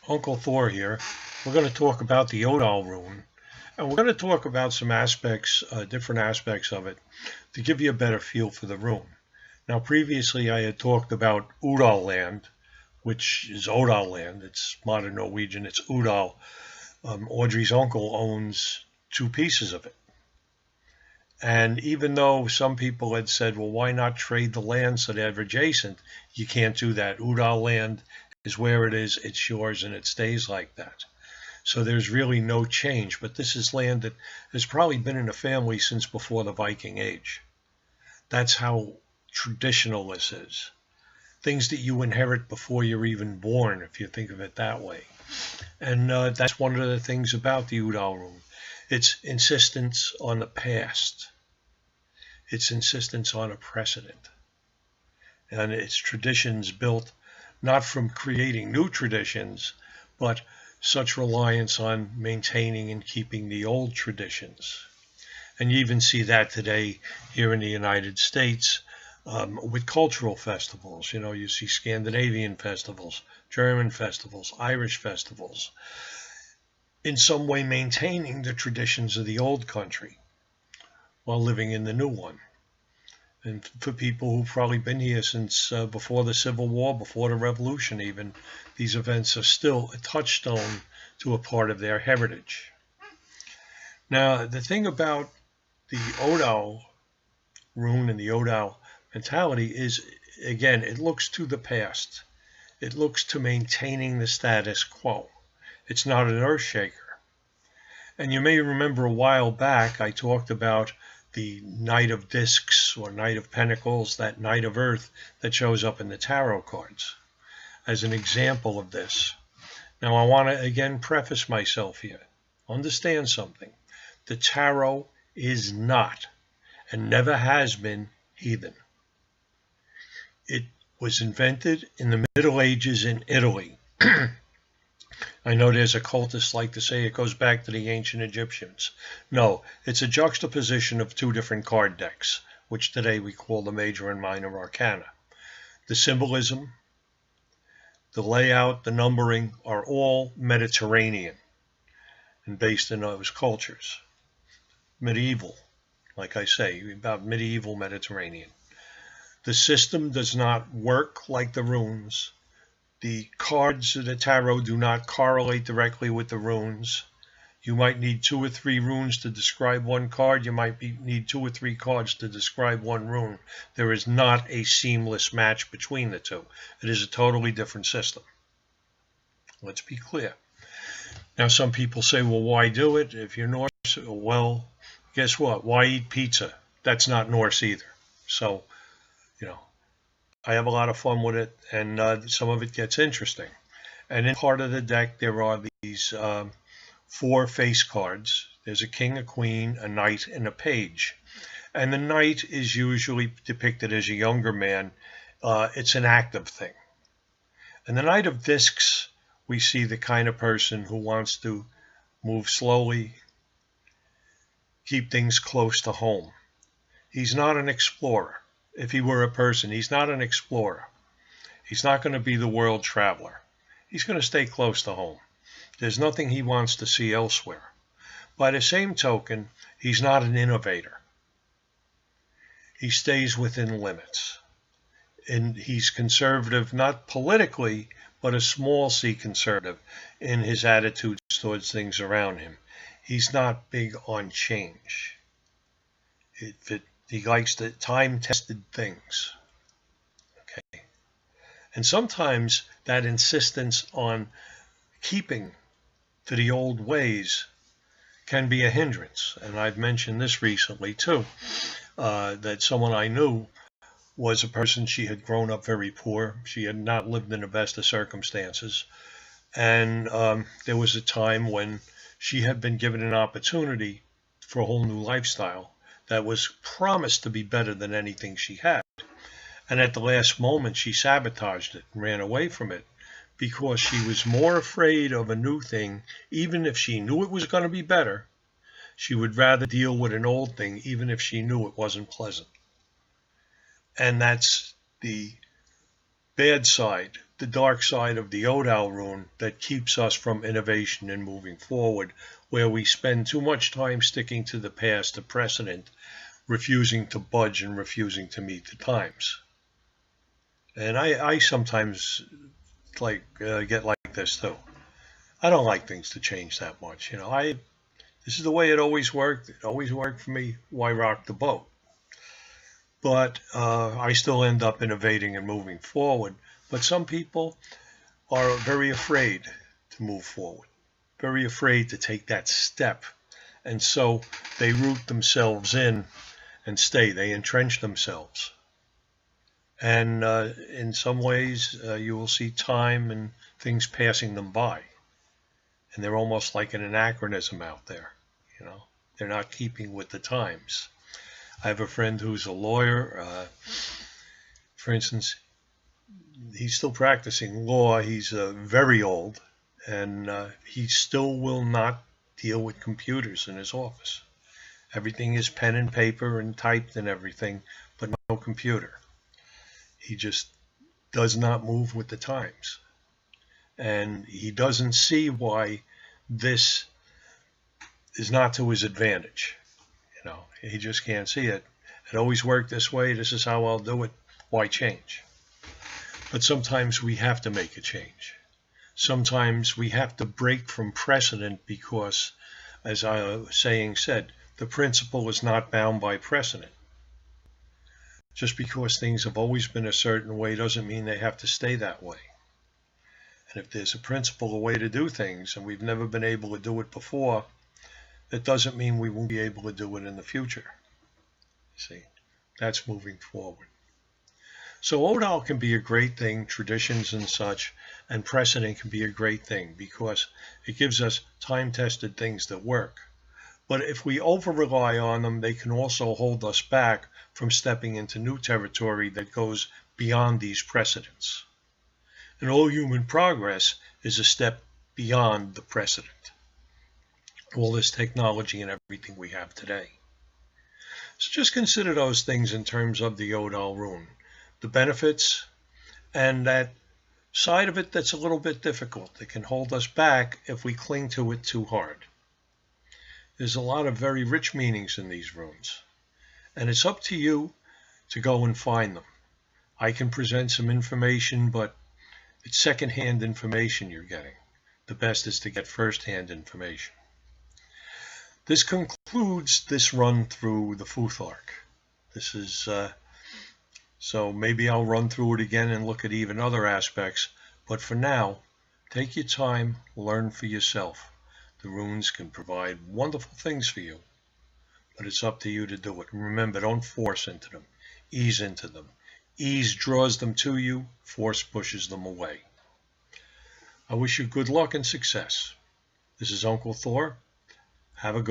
Uncle Thor here. We're going to talk about the Odal Rune, and we're going to talk about some aspects, different aspects of it, to give you a better feel for the rune. Now, previously I had talked about Udal land, which is Odal land. It's modern Norwegian. It's Udal. Audrey's uncle owns two pieces of it. And even though some people had said, well, why not trade the land so they're adjacent? You can't do that. Udal land is where it is, it's yours, and it stays like that. So there's really no change. But this is land that has probably been in the family since before the Viking Age. That's how traditional this is. Things that you inherit before you're even born, if you think of it that way. And that's one of the things about the Udal Rune. It's insistence on the past. It's insistence on a precedent. And it's traditions built not from creating new traditions, but such reliance on maintaining and keeping the old traditions. And you even see that today here in the United States with cultural festivals. You know, you see Scandinavian festivals, German festivals, Irish festivals, in some way maintaining the traditions of the old country while living in the new one. And for people who've probably been here since before the Civil War, before the Revolution even, these events are still a touchstone to a part of their heritage. Now, the thing about the Odal Rune and the Odal mentality is, again, it looks to the past. It looks to maintaining the status quo. It's not an earth shaker. And you may remember a while back I talked about the Knight of Discs or Knight of Pentacles, that Knight of Earth that shows up in the tarot cards as an example of this. Now I want to again preface myself here. Understand something. The tarot is not and never has been heathen. It was invented in the Middle Ages in Italy. I know there's occultists like to say it goes back to the ancient Egyptians. No, it's a juxtaposition of two different card decks, which today we call the major and minor arcana. The symbolism, the layout, the numbering are all Mediterranean and based in those cultures. Medieval, like I say, about medieval Mediterranean. The system does not work like the runes. The cards of the tarot do not correlate directly with the runes. You might need 2 or 3 runes to describe one card. You might need 2 or 3 cards to describe one rune. There is not a seamless match between the two. It is a totally different system. Let's be clear. Now, some people say, well, why do it? If you're Norse, well, guess what? Why eat pizza? That's not Norse either. So, you know, I have a lot of fun with it, and some of it gets interesting. And in part of the deck, there are these 4 face cards. There's a king, a queen, a knight, and a page. And the knight is usually depicted as a younger man. It's an active thing. And the Knight of Discs, we see the kind of person who wants to move slowly, keep things close to home. He's not an explorer. If he were a person, he's not an explorer. He's not going to be the world traveler. He's going to stay close to home. There's nothing he wants to see elsewhere. By the same token, he's not an innovator. He stays within limits. And he's conservative, not politically, but a small c conservative in his attitudes towards things around him. He's not big on change. He likes the time-tested things. Okay. And sometimes that insistence on keeping to the old ways can be a hindrance. And I've mentioned this recently too, that someone I knew was a person, she had grown up very poor. She had not lived in the best of circumstances. And there was a time when she had been given an opportunity for a whole new lifestyle that was promised to be better than anything she had. And at the last moment, she sabotaged it and ran away from it because she was more afraid of a new thing. Even if she knew it was going to be better, she would rather deal with an old thing, even if she knew it wasn't pleasant. And that's the bad side the dark side of the Odal Rune that keeps us from innovation and moving forward, where we spend too much time sticking to the past, the precedent, refusing to budge and refusing to meet the times. And I sometimes get like this too. I don't like things to change that much. This is the way it always worked. It always worked for me. Why rock the boat? But I still end up innovating and moving forward. But some people are very afraid to move forward, very afraid to take that step. And so they root themselves in and stay. They entrench themselves. And in some ways, you will see time and things passing them by. And they're almost like an anachronism out there. They're not keeping with the times. I have a friend who's a lawyer. For instance, he's still practicing law. He's very old, and he still will not deal with computers in his office. Everything is pen and paper and typed and everything, but no computer. He just does not move with the times. And he doesn't see why this is not to his advantage. He just can't see it. It always worked this way. This is how I'll do it. Why change? But sometimes we have to make a change. Sometimes we have to break from precedent because, as our saying said, the principle is not bound by precedent. Just because things have always been a certain way doesn't mean they have to stay that way. And if there's a principle, a way to do things, and we've never been able to do it before, that doesn't mean we won't be able to do it in the future. See, that's moving forward. So Odal can be a great thing, traditions and such, and precedent can be a great thing because it gives us time-tested things that work. But if we over-rely on them, they can also hold us back from stepping into new territory that goes beyond these precedents. And all human progress is a step beyond the precedent. All this technology and everything we have today. So just consider those things in terms of the Odal Rune. The benefits and that side of it that's a little bit difficult. That can hold us back if we cling to it too hard. There's a lot of very rich meanings in these runes. And it's up to you to go and find them. I can present some information, but it's second-hand information you're getting. The best is to get first-hand information. This concludes this run through the Futhark. This is, so maybe I'll run through it again and look at even other aspects, but for now, take your time, learn for yourself. The runes can provide wonderful things for you, but it's up to you to do it. Remember, don't force into them, ease into them. Ease draws them to you, force pushes them away. I wish you good luck and success. This is Uncle Thor. Have a good